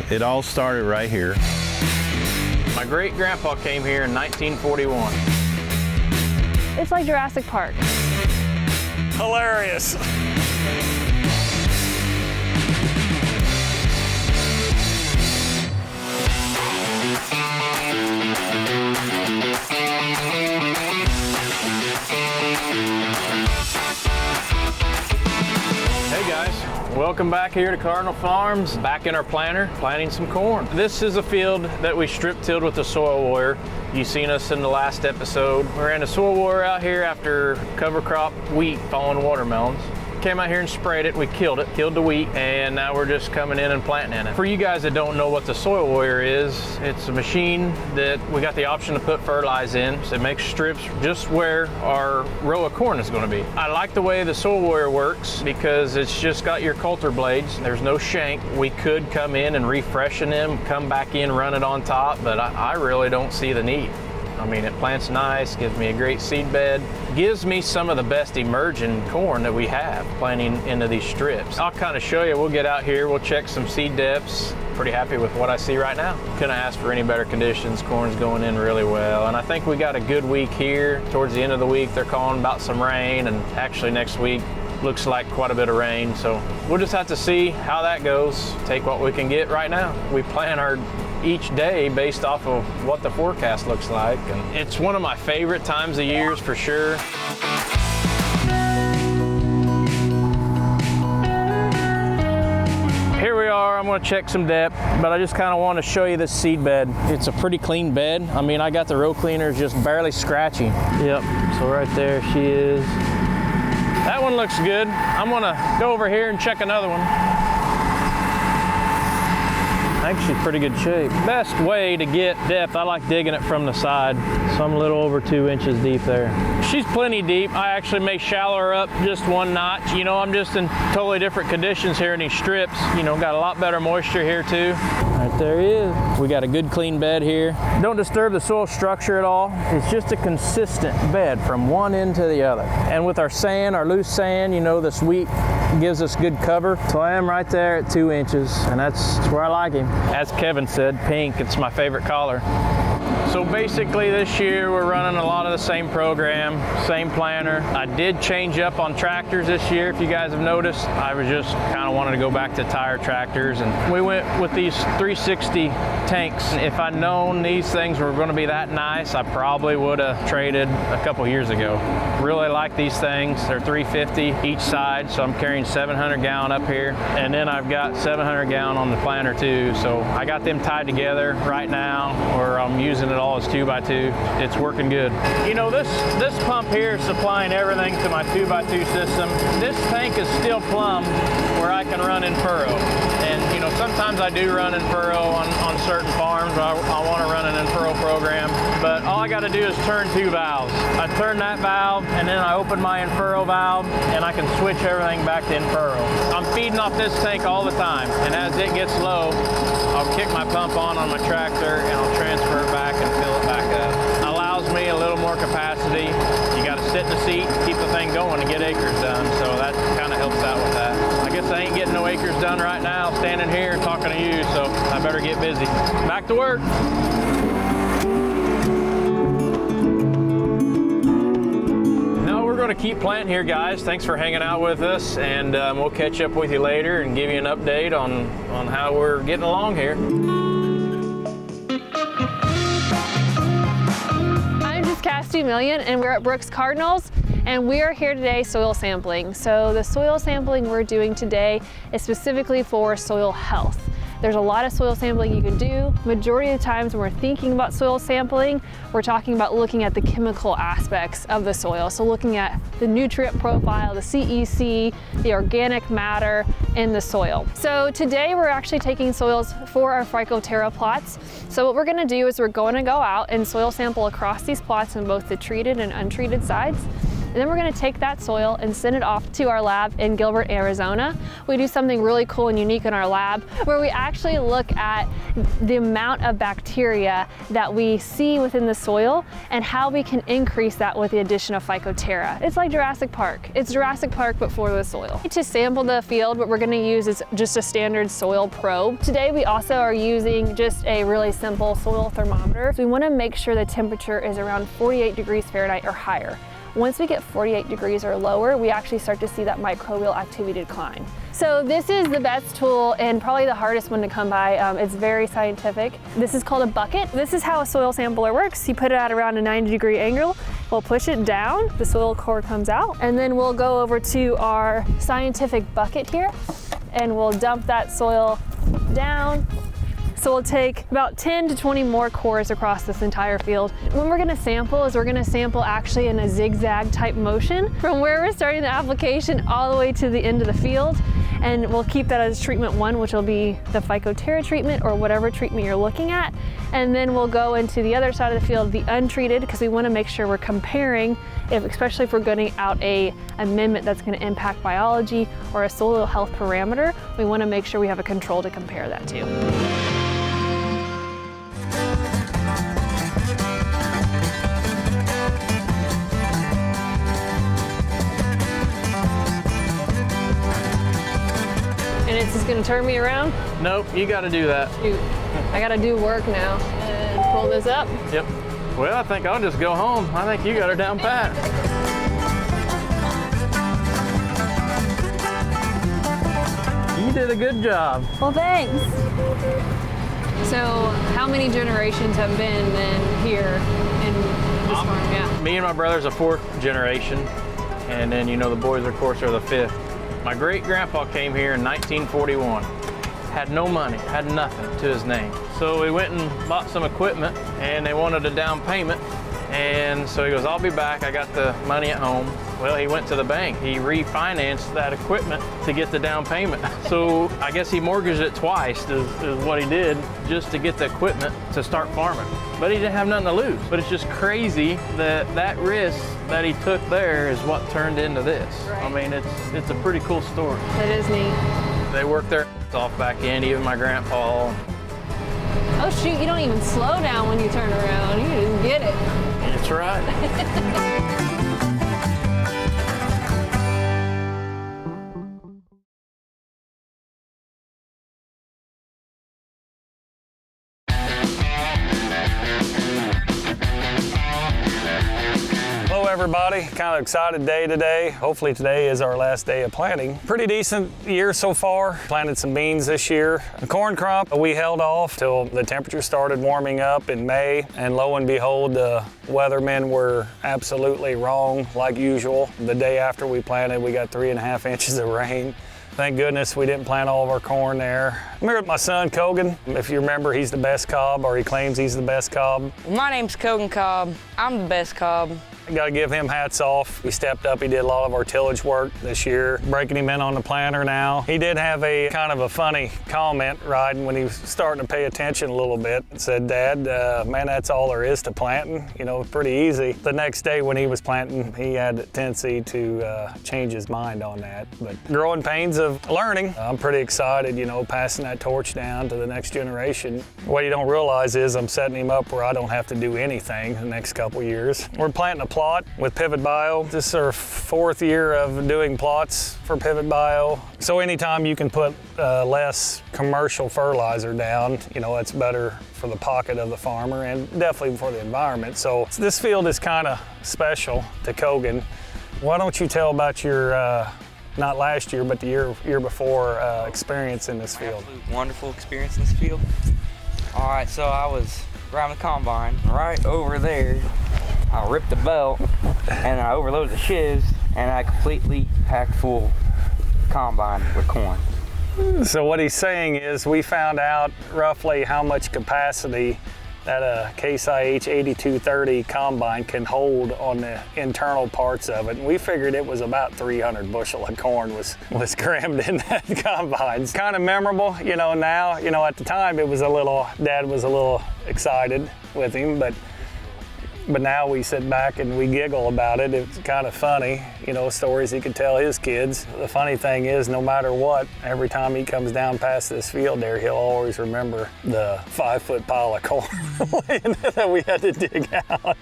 It all started right here. My great-grandpa came here in 1941. It's like Jurassic Park. Hilarious. Hey guys, welcome back here to Cardinal Farms, back in our planter, planting some corn. This is a field that we strip tilled with the soil warrior. You've seen us in the last episode. We ran a soil warrior out here after cover crop wheat falling watermelons. Came out here and sprayed it, we killed the wheat, and now we're just coming in and planting in it. For you guys that don't know what the soil warrior is, it's a machine that we got the option to put fertilizer in. So it makes strips just where our row of corn is gonna be. I like the way the soil warrior works because it's just got your coulter blades. There's no shank. We could come in and refreshen them, come back in, run it on top, but I really don't see the need. I mean, it plants nice, gives me a great seed bed, gives me some of the best emerging corn that we have planting into these strips. I'll kind of show you, we'll get out here, we'll check some seed depths. Pretty happy with what I see right now. Couldn't ask for any better conditions. Corn's going in really well. And I think we got a good week here. Towards the end of the week, they're calling about some rain, and actually next week looks like quite a bit of rain. So we'll just have to see how that goes. Take what we can get right now. We plan our each day based off of what the forecast looks like. And it's one of my favorite times of years for sure. Here we are, I'm gonna check some depth, but I just kind of want to show you this seed bed. It's a pretty clean bed. I mean, I got the row cleaners just barely scratching. Yep, so right there she is. That one looks good. I'm gonna go over here and check another one. I think she's pretty good shape. Best way to get depth, I like digging it from the side. So I'm a little over 2 inches deep there. She's plenty deep. I actually may shallow her up just one notch. You know, I'm just in totally different conditions here in these strips. You know, got a lot better moisture here too. Right there he is. We got a good clean bed here. Don't disturb the soil structure at all. It's just a consistent bed from one end to the other. And with our sand, our loose sand, you know, this wheat gives us good cover. So I am right there at 2 inches, and that's where I like him. As Kevin said, pink, it's my favorite color. So basically this year we're running a lot of the same program, same planter. I did change up on tractors this year, if you guys have noticed. I was just kind of wanted to go back to tire tractors, and we went with these 360 tanks. If I'd known these things were going to be that nice, I probably would have traded a couple years ago. Really like these things. They're 350 each side, so I'm carrying 700 gallon up here, and then I've got 700 gallon on the planter too. So I got them tied together right now, or I'm using it all as 2x2. It's working good. You know, this pump here is supplying everything to my 2x2 system. This tank is still plumbed where I can run in furrow. And you know, sometimes I do run in furrow on certain farms. I want to run an in furrow program, but all I got to do is turn 2 valves. I turn that valve, and then I open my in furrow valve, and I can switch everything back to in furrow. I'm feeding off this tank all the time, and as it gets low, I'll kick my pump on my tractor, and I'll transfer it back and fill it back up. Allows me a little more capacity. You got to sit in the seat, keep the thing going, and get acres done. So that kind of helps out with that. I guess I ain't getting no acres done right now, standing here talking to you, so I better get busy. Back to work. We're going to keep planting here, guys. Thanks for hanging out with us, and we'll catch up with you later and give you an update on how we're getting along here. I'm just Cassidy Million, and we're at Brooks Cardinals, and we are here today soil sampling. So the soil sampling we're doing today is specifically for soil health. There's a lot of soil sampling you can do. Majority of the times when we're thinking about soil sampling, we're talking about looking at the chemical aspects of the soil. So looking at the nutrient profile, the CEC, the organic matter in the soil. So today we're actually taking soils for our Phycoterra plots. So what we're gonna do is we're going to go out and soil sample across these plots on both the treated and untreated sides. And then we're gonna take that soil and send it off to our lab in Gilbert, Arizona. We do something really cool and unique in our lab where we actually look at the amount of bacteria that we see within the soil and how we can increase that with the addition of Phycoterra. It's like Jurassic Park. It's Jurassic Park but for the soil. To sample the field, what we're gonna use is just a standard soil probe. Today we also are using just a really simple soil thermometer. So we wanna make sure the temperature is around 48 degrees Fahrenheit or higher. Once we get 48 degrees or lower, we actually start to see that microbial activity decline. So this is the best tool and probably the hardest one to come by. It's very scientific. This is called a bucket. This is how a soil sampler works. You put it at around a 90-degree angle. We'll push it down, the soil core comes out, and then we'll go over to our scientific bucket here and we'll dump that soil down. So we'll take about 10 to 20 more cores across this entire field. When we're gonna sample is we're gonna sample actually in a zigzag type motion from where we're starting the application all the way to the end of the field. And we'll keep that as treatment 1, which will be the Phycoterra treatment or whatever treatment you're looking at. And then we'll go into the other side of the field, the untreated, because we wanna make sure we're comparing, especially if we're getting out a amendment that's gonna impact biology or a soil health parameter, we wanna make sure we have a control to compare that to. And it's just gonna turn me around? Nope, you gotta do that. Shoot, I gotta do work now. And pull this up. Yep. Well, I think I'll just go home. I think you got her down pat. You did a good job. Well, thanks. So, how many generations have been then here in this farm? Yeah. Me and my brother's a 4th generation, and then the boys, of course, are the 5th. My great-grandpa came here in 1941. Had no money, had nothing to his name. So we went and bought some equipment, and they wanted a down payment. And so he goes, I'll be back, I got the money at home. Well, he went to the bank. He refinanced that equipment to get the down payment. So I guess he mortgaged it twice is what he did just to get the equipment to start farming. But he didn't have nothing to lose. But it's just crazy that that risk that he took there is what turned into this. Right. I mean, it's a pretty cool story. That is neat. They worked their off back in, even my grandpa. Oh shoot, you don't even slow down when you turn around. You just get it. That's right. Everybody, kind of excited day today. Hopefully today is our last day of planting. Pretty decent year so far. Planted some beans this year. The corn crop, we held off till the temperature started warming up in May, and lo and behold, the weathermen were absolutely wrong like usual. The day after we planted, we got 3.5 inches of rain. Thank goodness we didn't plant all of our corn there. I'm here with my son, Kogan. If you remember, he's the best cob, or he claims he's the best cob. My name's Kogan Cobb. I'm the best cob. I gotta give him hats off. He stepped up, he did a lot of our tillage work this year, breaking him in on the planter now. He did have a kind of a funny comment riding when he was starting to pay attention a little bit. Said, Dad, man, that's all there is to planting. Pretty easy. The next day when he was planting, he had a tendency to change his mind on that. But growing pains of learning, I'm pretty excited, passing that torch down to the next generation. What you don't realize is I'm setting him up where I don't have to do anything the next couple years. We're planting a plot with Pivot Bio. This is our 4th year of doing plots for Pivot Bio. So anytime you can put less commercial fertilizer down, it's better for the pocket of the farmer and definitely for the environment. So this field is kind of special to Kogan. Why don't you tell about your, not last year, but the year before experience in this field? Absolute wonderful experience in this field. All right, so I was around the combine right over there. I ripped the belt and I overloaded the shivs and I completely packed full combine with corn. So what he's saying is we found out roughly how much capacity that a Case IH 8230 combine can hold on the internal parts of it. And we figured it was about 300 bushel of corn was crammed in that combine. It's kind of memorable, now, at the time it was Dad was a little excited with him, but but now we sit back and we giggle about it. It's kind of funny, you know, stories he could tell his kids. The funny thing is, no matter what, every time he comes down past this field there, he'll always remember the 5-foot pile of corn that we had to dig out.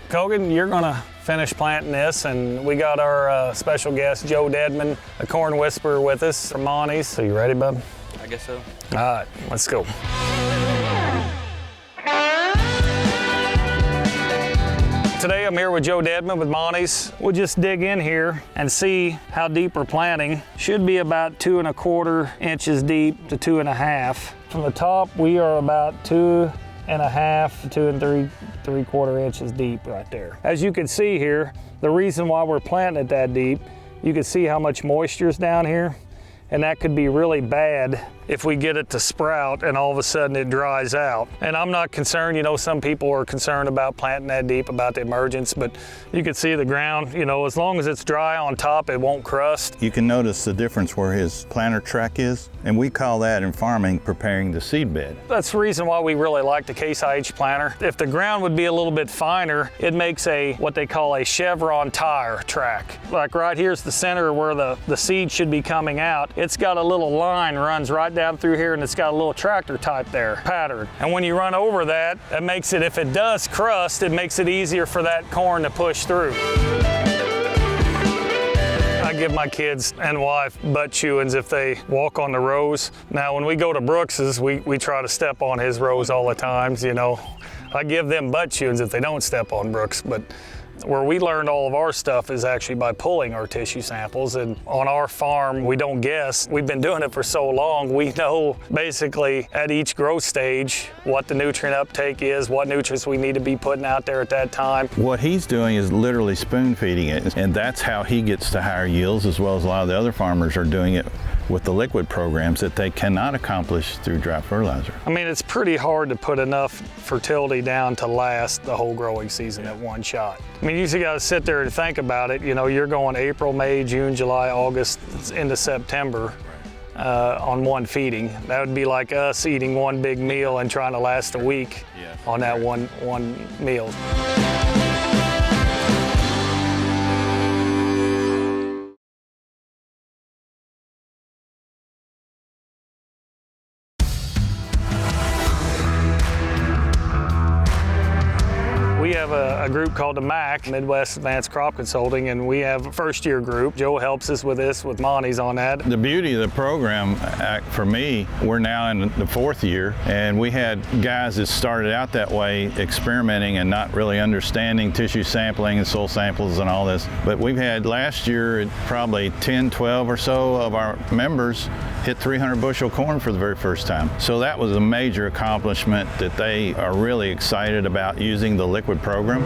Kogan, you're gonna finish planting this, and we got our special guest, Joe Dedman, the corn whisperer, with us from Monty's. So you ready, bub? I guess so. All right, let's go. Today I'm here with Joe Dedman with Monty's. We'll just dig in here and see how deep we're planting. Should be about 2 1/4 inches deep to 2 1/2. From the top, we are about 2 1/2, 2 3/4 inches deep right there. As you can see here, the reason why we're planting it that deep, you can see how much moisture is down here, and that could be really bad if we get it to sprout and all of a sudden it dries out. And I'm not concerned, you know, some people are concerned about planting that deep, about the emergence, but you can see the ground, you know, as long as it's dry on top, it won't crust. You can notice the difference where his planter track is, and we call that in farming preparing the seed bed. That's the reason why we really like the Case IH planter. If the ground would be a little bit finer, it makes what they call a chevron tire track. Like right here's the center where the seed should be coming out. It's got a little line runs right down through here, and it's got a little tractor type there pattern. And when you run over that, it makes it, if it does crust, it makes it easier for that corn to push through. I give my kids and wife butt chewings if they walk on the rows. Now, when we go to Brooks's, we try to step on his rows all the times, you know. I give them butt chewings if they don't step on Brooks, but where we learned all of our stuff is actually by pulling our tissue samples. And on our farm, we don't guess. We've been doing it for so long, we know basically at each growth stage what the nutrient uptake is, what nutrients we need to be putting out there at that time. What he's doing is literally spoon feeding it, and that's how he gets to higher yields, as well as a lot of the other farmers are doing it with the liquid programs that they cannot accomplish through dry fertilizer. I mean, it's pretty hard to put enough fertility down to last the whole growing season at one shot. I mean, you just gotta sit there and think about it. You know, you're going April, May, June, July, August, into September on one feeding. That would be like us eating one big meal and trying to last a week on that one meal. We have a group called the MAC, Midwest Advanced Crop Consulting, and we have a first-year group. Joe helps us with this, with Monty's on that. The beauty of the program, for me, we're now in the 4th year, and we had guys that started out that way, experimenting and not really understanding tissue sampling and soil samples and all this. But we've had last year probably 10, 12 or so of our members hit 300 bushel corn for the very first time. So that was a major accomplishment that they are really excited about using the liquid program.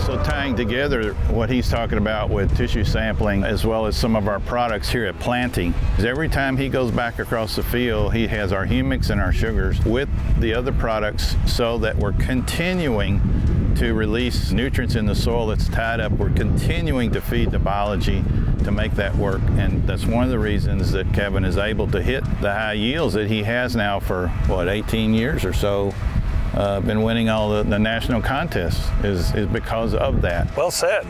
So tying together what he's talking about with tissue sampling as well as some of our products here at planting, is every time he goes back across the field, he has our humics and our sugars with the other products so that we're continuing to release nutrients in the soil that's tied up. We're continuing to feed the biology to make that work, and that's one of the reasons that Kevin is able to hit the high yields that he has now for, what, 18 years or so. Been winning all the national contests is because of that. Well said.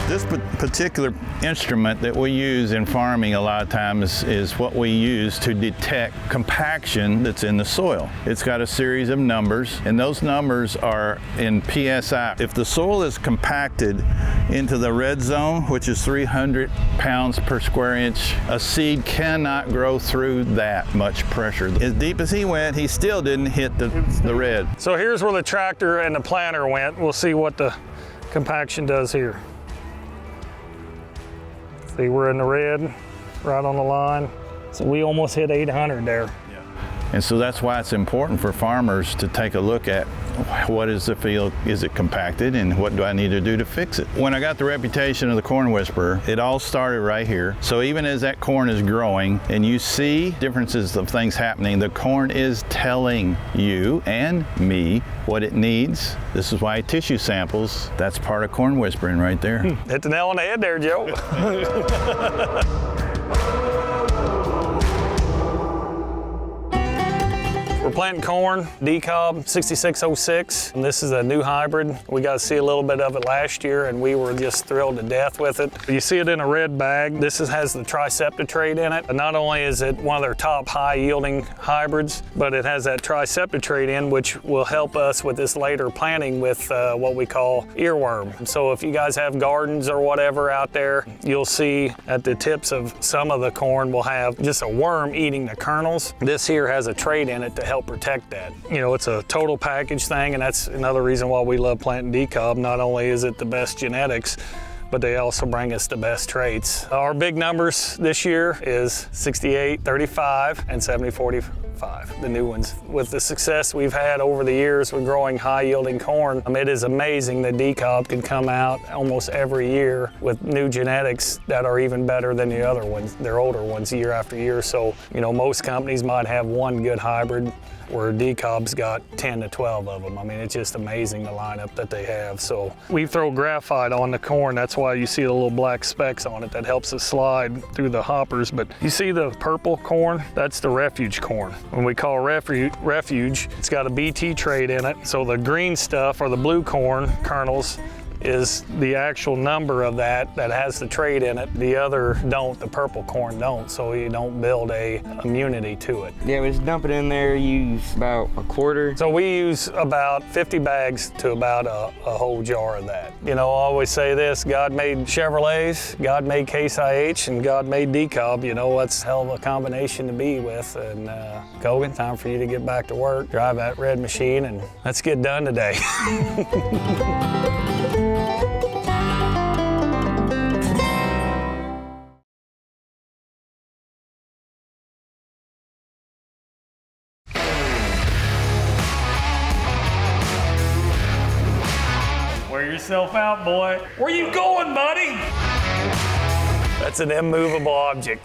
This particular instrument that we use in farming a lot of times is what we use to detect compaction that's in the soil. It's got a series of numbers, and those numbers are in PSI. If the soil is compacted into the red zone, which is 300 pounds per square inch, a seed cannot grow through that much pressure. As deep as he went, he still didn't hit the red. So here's where the tractor and the planter went. We'll see what the compaction does here. See, we're in the red, right on the line. So we almost hit 800 there. And so that's why it's important for farmers to take a look at what is the field, is it compacted, and what do I need to do to fix it. When I got the reputation of the corn whisperer, it all started right here. So even as that corn is growing and you see differences of things happening, the corn is telling you and me what it needs. This is why tissue samples, that's part of corn whispering right there. Hit the nail on the head there, Joe. We're planting corn, D-Kalb 6606, and this is a new hybrid. We got to see a little bit of it last year, and we were just thrilled to death with it. You see it in a red bag. This has the tricepta trait in it. And not only is it one of their top high-yielding hybrids, but it has that tricepta trait in, which will help us with this later planting with what we call earworm. So if you guys have gardens or whatever out there, you'll see at the tips of some of the corn will have just a worm eating the kernels. This here has a trait in it to help protect that. You know, it's a total package thing, and that's another reason why we love planting D-Kalb. Not only is it the best genetics, but they also bring us the best traits. Our big numbers this year is 68, 35, and 70, 45, the new ones. With the success we've had over the years with growing high-yielding corn, it is amazing that D-Kalb can come out almost every year with new genetics that are even better than the other ones, their older ones, year after year. So, you know, most companies might have one good hybrid, where D-Kalb's got 10 to 12 of them. I mean, it's just amazing the lineup that they have. So we throw graphite on the corn. That's why you see the little black specks on it. That helps us slide through the hoppers. But you see the purple corn? That's the refuge corn. When we call refuge, it's got a BT trait in it. So the green stuff, or the blue corn kernels, is the actual number of that has the trait in it. The other don't, the purple corn don't, so you don't build a immunity to it. Yeah, we just dump it in there, use about a quarter. So we use about 50 bags to about a whole jar of that. You know, I always say this, God made Chevrolets, God made Case IH, and God made D-Kalb. You know, that's a hell of a combination to be with. And Kogan, time for you to get back to work, drive that red machine, and let's get done today. Wear yourself out, boy. Where you going, buddy? That's an immovable object.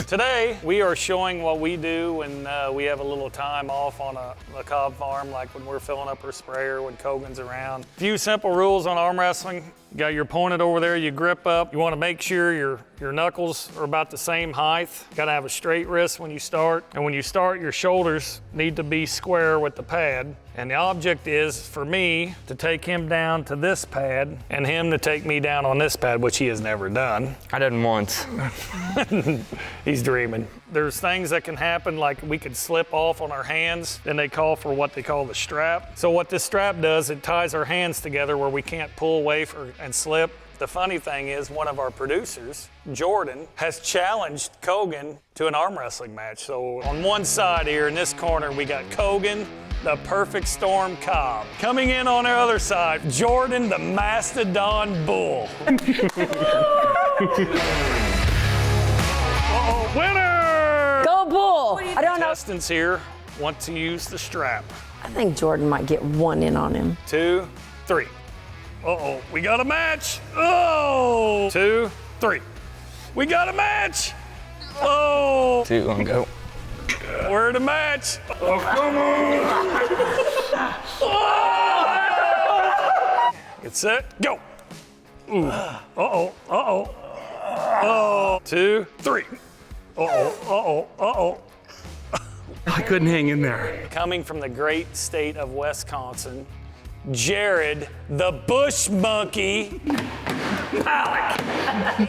Today, we are showing what we do when we have a little time off on a cob farm, like when we're filling up our sprayer, when Kogan's around. A few simple rules on arm wrestling. You got your opponent over there, you grip up. You want to make sure your knuckles are about the same height. You got to have a straight wrist when you start. And when you start, your shoulders need to be square with the pad. And the object is for me to take him down to this pad and him to take me down on this pad, which he has never done. I did it once. He's dreaming. There's things that can happen, like we could slip off on our hands, then they call for what they call the strap. So what this strap does, it ties our hands together where we can't pull away and slip. The funny thing is, one of our producers, Jordan, has challenged Kogan to an arm wrestling match. So on one side here in this corner, we got Kogan, the Perfect Storm Cobb. Coming in on the other side, Jordan, the Mastodon Bull. Uh-oh, winner! Go Bull! I don't know. Contestants here want to use the strap. I think Jordan might get one in on him. 2, 3. Uh-oh, we got a match. Oh! 2, 3. We got a match. Oh! 2, 1, go. We're the match. Oh, come on. Oh! Get set, go. Ooh. Uh-oh, uh-oh. Oh, 2, 3. Uh-oh, uh-oh, uh-oh. I couldn't hang in there. Coming from the great state of Wisconsin, Jared, the bush monkey,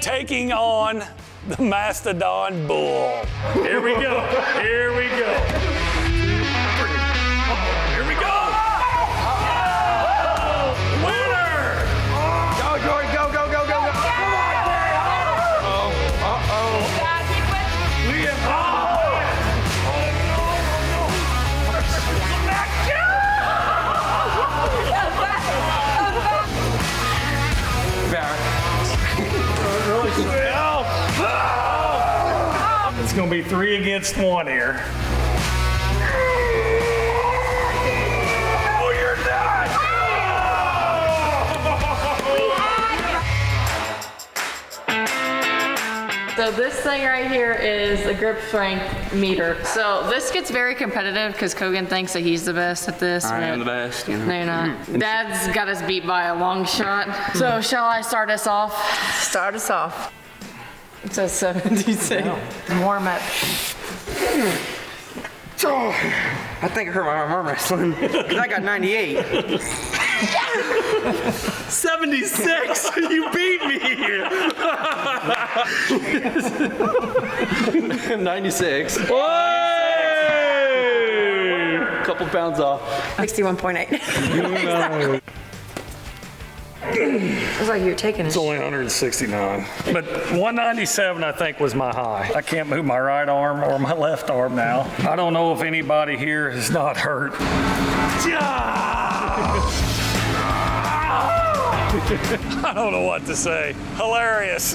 taking on the Mastodon Bull. Here we go, here we go. Uh-oh, here we go. Oh, winner! Go, Jordan, go, go, go, go, go. Come on, Jared. Uh-oh. Really? It's gonna be 3 against 1 here. Oh, you're not! So this thing right here is a grip strength meter. So this gets very competitive because Kogan thinks that he's the best at this. I am the best. You know. No, you're not. Dad's got us beat by a long shot. So shall I start us off? Start us off. It says 76. Warm up. I think I hurt my arm wrestling because I got 98. 76! You beat me! 96. Couple pounds off. 61.8. It was like you were taking it. It's only 169. But 197, I think, was my high. I can't move my right arm or my left arm now. I don't know if anybody here is not hurt. I don't know what to say. Hilarious.